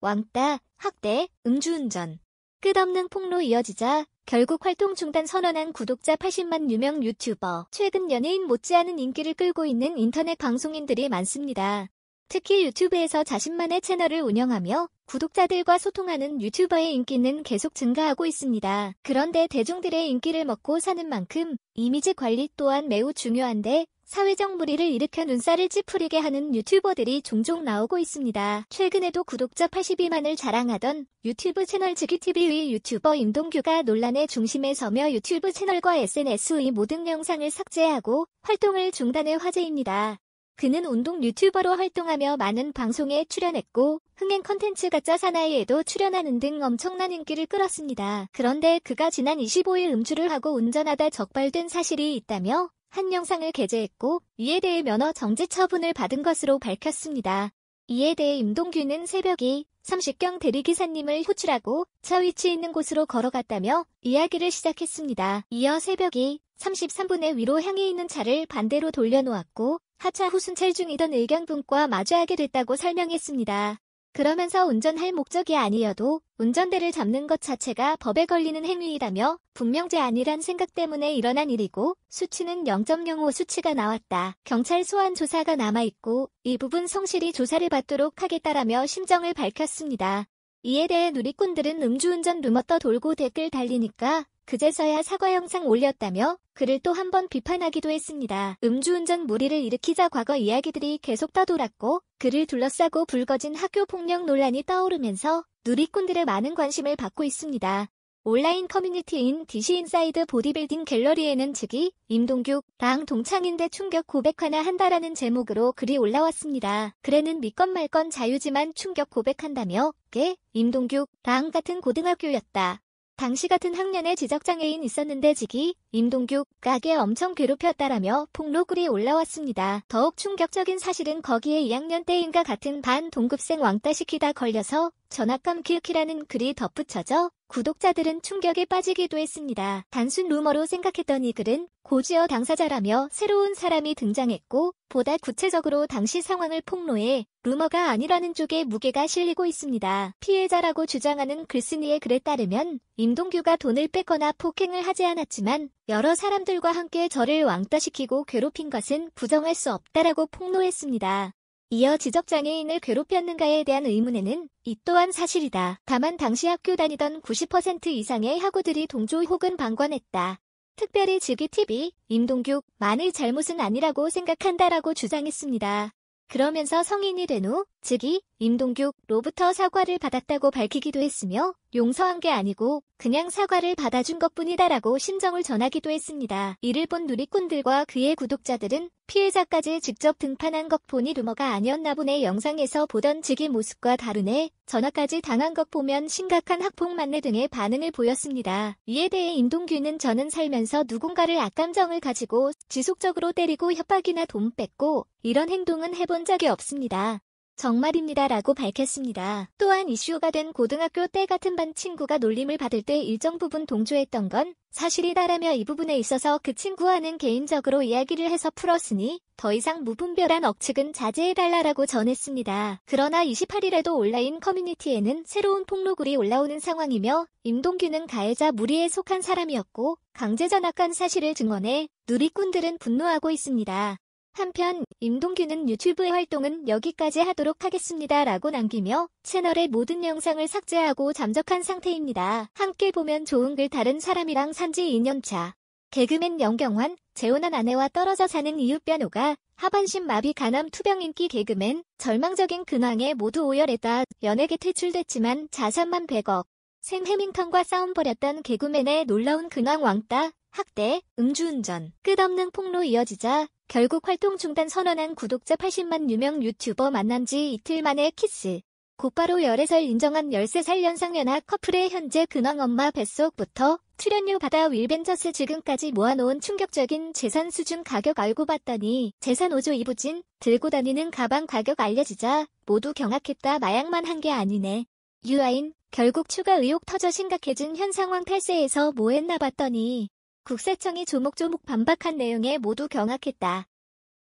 왕따, 학대, 음주운전. 끝없는 폭로 이어지자 결국 활동 중단 선언한 구독자 80만 유명 유튜버. 최근 연예인 못지않은 인기를 끌고 있는 인터넷 방송인들이 많습니다. 특히 유튜브에서 자신만의 채널을 운영하며 구독자들과 소통하는 유튜버의 인기는 계속 증가하고 있습니다. 그런데 대중들의 인기를 먹고 사는 만큼 이미지 관리 또한 매우 중요한데 사회적 물의를 일으켜 눈살을 찌푸리게 하는 유튜버들이 종종 나오고 있습니다. 최근에도 구독자 82만을 자랑하던 유튜브 채널 지기TV의 유튜버 임동규가 논란의 중심에 서며 유튜브 채널과 SNS의 모든 영상을 삭제하고 활동을 중단해 화제입니다. 그는 운동 유튜버로 활동하며 많은 방송에 출연했고 흥행 컨텐츠 가짜 사나이에도 출연하는 등 엄청난 인기를 끌었습니다. 그런데 그가 지난 25일 음주를 하고 운전하다 적발된 사실이 있다며 한 영상을 게재했고 이에 대해 면허 정지 처분을 받은 것으로 밝혔습니다. 이에 대해 임동규는 새벽 2:30경 대리기사님을 호출하고 차 위치 있는 곳으로 걸어갔다며 이야기를 시작했습니다. 이어 새벽 2:33분에 위로 향해 있는 차를 반대로 돌려놓았고 하차 후 순찰 중이던 의경분과 마주하게 됐다고 설명했습니다. 그러면서 운전할 목적이 아니어도 운전대를 잡는 것 자체가 법에 걸리는 행위이라며 분명죄 아니란 생각 때문에 일어난 일이고 수치는 0.05 수치가 나왔다. 경찰 소환 조사가 남아있고 이 부분 성실히 조사를 받도록 하겠다라며 심정을 밝혔습니다. 이에 대해 누리꾼들은 음주운전 루머 떠돌고 댓글 달리니까 그제서야 사과 영상 올렸다며 그를 또 한 번 비판하기도 했습니다. 음주운전 무리를 일으키자 과거 이야기들이 계속 떠돌았고 그를 둘러싸고 불거진 학교폭력 논란이 떠오르면서 누리꾼들의 많은 관심을 받고 있습니다. 온라인 커뮤니티인 DC인사이드 보디빌딩 갤러리에는 즉위 임동규랑 동창인데 충격 고백 하나 한다라는 제목으로 글이 올라왔습니다. 글에는 믿건 말건 자유지만 충격 고백한다며 임동규랑 같은 고등학교였다. 당시 같은 학년에 지적장애인 있었는데 직이 임동규가게 엄청 괴롭혔다라며 폭로글이 올라왔습니다. 더욱 충격적인 사실은 거기에 2학년 때인가 같은 반 동급생 왕따시키다 걸려서 전학감 키우키라는 글이 덧붙여져 구독자들은 충격에 빠지기도 했습니다. 단순 루머로 생각했던 이 글은 고지어 당사자라며 새로운 사람이 등장했고 보다 구체적으로 당시 상황을 폭로해 루머가 아니라는 쪽에 무게가 실리고 있습니다. 피해자라고 주장하는 글쓴이의 글에 따르면 임동규가 돈을 뺏거나 폭행을 하지 않았지만 여러 사람들과 함께 저를 왕따시키고 괴롭힌 것은 부정할 수 없다라고 폭로했습니다. 이어 지적장애인을 괴롭혔는가에 대한 의문에는 이 또한 사실이다. 다만 당시 학교 다니던 90% 이상의 학우들이 동조 혹은 방관했다. 특별히 지기TV, 임동규만의 잘못은 아니라고 생각한다라고 주장했습니다. 그러면서 성인이 된 후 즉위 임동규로부터 사과를 받았다고 밝히기도 했으며 용서한 게 아니고 그냥 사과를 받아준 것뿐이다라고 심정을 전하기도 했습니다. 이를 본 누리꾼들과 그의 구독자들은 피해자까지 직접 등판한 것 보니 루머가 아니었나 보네. 영상에서 보던 즉위 모습과 다르네. 전화까지 당한 것 보면 심각한 학폭 맞네 등의 반응을 보였습니다. 이에 대해 임동규는 저는 살면서 누군가를 악감정을 가지고 지속적으로 때리고 협박이나 돈 뺏고 이런 행동은 해본 적이 없습니다. 정말입니다 라고 밝혔습니다. 또한 이슈가 된 고등학교 때 같은 반 친구가 놀림을 받을 때 일정 부분 동조했던 건 사실이다라며 이 부분에 있어서 그 친구와는 개인적으로 이야기를 해서 풀었으니 더 이상 무분별한 억측은 자제해달라라고 전했습니다. 그러나 28일에도 온라인 커뮤니티에는 새로운 폭로글이 올라오는 상황이며 임동규는 가해자 무리에 속한 사람이었고 강제 전학간 사실을 증언해 누리꾼들은 분노하고 있습니다. 한편 임동규는 유튜브의 활동은 여기까지 하도록 하겠습니다 라고 남기며 채널의 모든 영상을 삭제하고 잠적한 상태입니다. 함께 보면 좋은 글 다른 사람이랑 산지 2년차. 개그맨 영경환, 재혼한 아내와 떨어져 사는 이유 변호가 하반신 마비 간암 투병 인기 개그맨, 절망적인 근황에 모두 오열했다. 연예계 퇴출됐지만 자산만 100억. 샘 해밍턴과 싸움 벌였던 개그맨의 놀라운 근황 왕따, 학대, 음주운전. 끝없는 폭로 이어지자 결국 활동 중단 선언한 구독자 80만 유명 유튜버 만난 지 이틀 만에 키스. 곧바로 열애설 인정한 13살 연상연하 커플의 현재 근황 엄마 뱃속부터 출연료 받아 윌벤저스 지금까지 모아놓은 충격적인 재산 수준 가격 알고 봤더니 재산 5조 이부진, 들고 다니는 가방 가격 알려지자 모두 경악했다. 마약만 한 게 아니네. 유아인, 결국 추가 의혹 터져 심각해진 현 상황 탈세에서 뭐 했나 봤더니 국세청이 조목조목 반박한 내용에 모두 경악했다.